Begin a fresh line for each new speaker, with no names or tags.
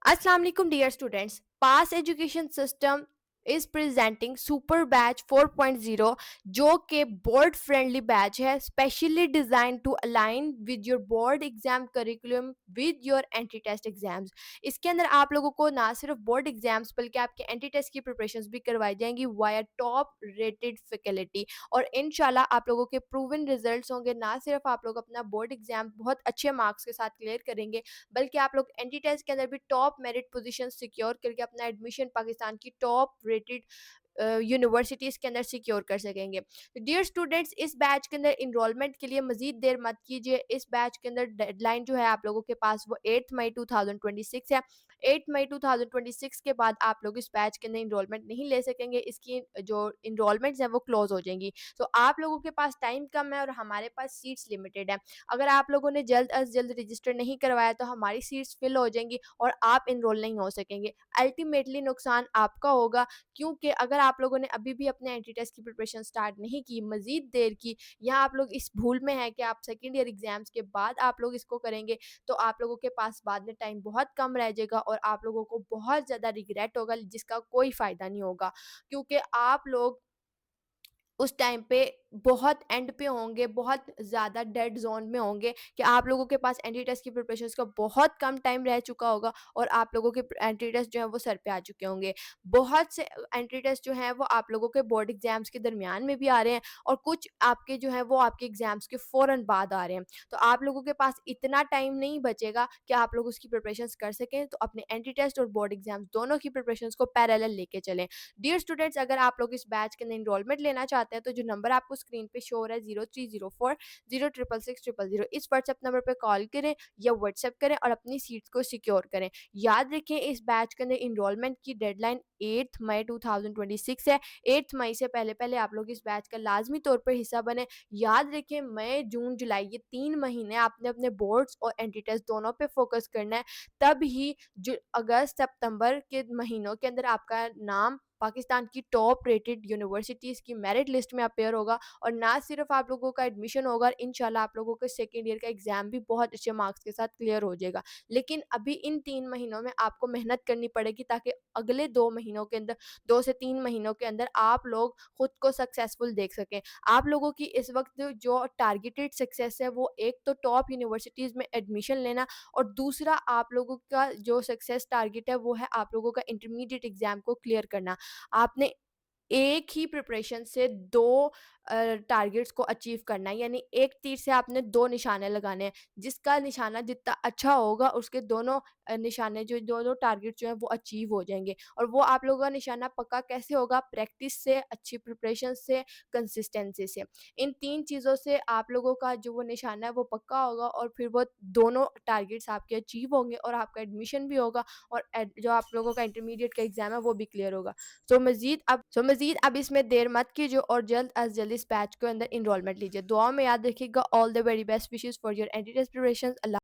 Assalamu alaikum dear students. Pass Education System is presenting Super Batch 4.0 जो कि board friendly batch है, specially design to align with your board exam curriculum with your entry test exams. इसके अंदर आप लोगों को ना सिर्फ बोर्ड एग्जाम्स बल्कि आपके एंटी टेस्ट की प्रिपरेशंस भी करवाई जाएंगी वाया टॉप रेटेड फैकल्टी। और इंशाल्लाह आप लोगों के प्रूवन रिजल्ट्स होंगे। ना सिर्फ आप लोग अपना बोर्ड एग्जाम बहुत अच्छे मार्क्स के साथ क्लियर करेंगे बल्कि आप लोग एंटी टेस्ट के अंदर भी टॉप मेरिट पोजीशन सिक्योर करके अपना एडमिशन पाकिस्तान की टॉप रेटेड यूनिवर्सिटीज़ के अंदर सिक्योर कर सकेंगे। तो डियर स्टूडेंट्स, इस बैच के अंदर इनरोलमेंट के लिए मजीद देर मत कीजिए। इस बैच के अंदर डेडलाइन जो है आप लोगों के पास वो 8 मई 2026 है। 8 मई 2026 के बाद आप लोग इस बैच के अंदर इनरोलमेंट नहीं ले सकेंगे। इसकी जो इनरोलमेंट्स हैं वो क्लोज हो जाएंगी। तो आप लोगों के पास टाइम कम है और हमारे पास सीट्स लिमिटेड है। अगर आप लोगों ने जल्द अज जल्द रजिस्टर नहीं करवाया तो हमारी सीट्स फिल हो जाएंगी और आप इनरोल नहीं हो सकेंगे। अल्टीमेटली नुकसान आपका होगा, क्योंकि अगर आप लोगों ने अभी भी अपने एंटी टेस्ट की प्रिपरेशन स्टार्ट नहीं की, मजीद देर की, या आप लोग इस भूल में हैं कि आप सेकेंड ईयर एग्जाम्स के बाद आप लोग इसको करेंगे, तो आप लोगों के पास बाद में टाइम बहुत कम रह जाएगा और आप लोगों को बहुत ज़्यादा रिग्रेट होगा जिसका कोई फ़ायदा नहीं होगा। क्योंकि आप लोग उस टाइम पे बहुत एंड पे होंगे, बहुत ज़्यादा डेड ज़ोन में होंगे कि आप लोगों के पास एंटी टेस्ट की प्रिपरेशंस का बहुत कम टाइम रह चुका होगा और आप लोगों के एंटी टेस्ट जो है वो सर पे आ चुके होंगे। बहुत से एंटी टेस्ट जो हैं वो आप लोगों के बोर्ड एग्जाम्स के दरमियान में भी आ रहे हैं और कुछ आपके जो हैं वो आपके एग्जाम्स के फ़ौरन बाद आ रहे हैं। तो आप लोगों के पास इतना टाइम नहीं बचेगा कि आप लोग उसकी प्रिपरेशंस कर सकें। तो अपने एंटी टेस्ट और बोर्ड एग्जाम्स दोनों की प्रिपरेशंस को पैरेलल लेके चलें। डियर स्टूडेंट्स, अगर आप लोग इस बैच के अंदर इनरोलमेंट लेना चाहते हैं तो जो नंबर आपको स्क्रीन पे शो हो रहा है 0304 066 600, इस व्हाट्सएप नंबर पे कॉल करें या व्हाट्सएप करें और अपनी सीट्स को सिक्योर करें। याद रखें, इस बैच के अंदर इनरोलमेंट की डेडलाइन 8 मई 2026 है। 8 मई से पहले पहले आप लोग इस बैच का लाजमी तौर पर हिस्सा बने। याद रखें, मई जून जुलाई ये 3 महीने आपने अपने बोर्ड्स और एंटी टेस्ट दोनों पे फोकस करना है। तब ही जो अगस्त सितंबर के महीनों के अंदर आपका नाम पाकिस्तान की टॉप रेटेड यूनिवर्सिटीज़ की मेरिट लिस्ट में अपेयर होगा और ना सिर्फ आप लोगों का एडमिशन होगा, इंशाल्लाह आप लोगों के सेकेंड ईयर का एग्ज़ाम भी बहुत अच्छे मार्क्स के साथ क्लियर हो जाएगा। लेकिन अभी इन 3 महीनों में आपको मेहनत करनी पड़ेगी ताकि अगले 2 महीनों के अंदर 2 से 3 महीनों के अंदर आप लोग खुद को सक्सेसफुल देख सकें। आप लोगों की इस वक़्त जो टारगेटेड सक्सेस है वो एक तो टॉप यूनिवर्सिटीज़ में एडमिशन लेना और दूसरा आप लोगों का जो सक्सेस टारगेट है वो है आप लोगों का इंटरमीडिएट एग्ज़ाम को क्लियर करना। आपने एक ही प्रिपरेशन से 2 टारगेट्स को अचीव करना है, यानी एक तीर से आपने 2 निशाने लगाने हैं। जिसका निशाना जितना अच्छा होगा उसके दोनों निशाने जो दोनों टारगेट जो हैं वो अचीव हो जाएँगे। और वो आप लोगों का निशाना पक्का कैसे होगा? प्रैक्टिस से, अच्छी प्रिपरेशन से, कंसिस्टेंसी से। इन 3 चीज़ों से आप लोगों का जो वो निशाना है वो पक्का होगा और फिर वो दोनों टारगेट्स आपके अचीव होंगे और आपका एडमिशन भी होगा और जो आप लोगों का इंटरमीडिएट का एग्ज़ाम है वो भी क्लियर होगा। सो मज़ीद अब इसमें देर मत कीजिए और जल्द अज़ जल्द इस बैच के अंदर एनरोलमेंट लीजिए। दुआ में याद रखिएगा। All the very best wishes for your entry test preparations. Allah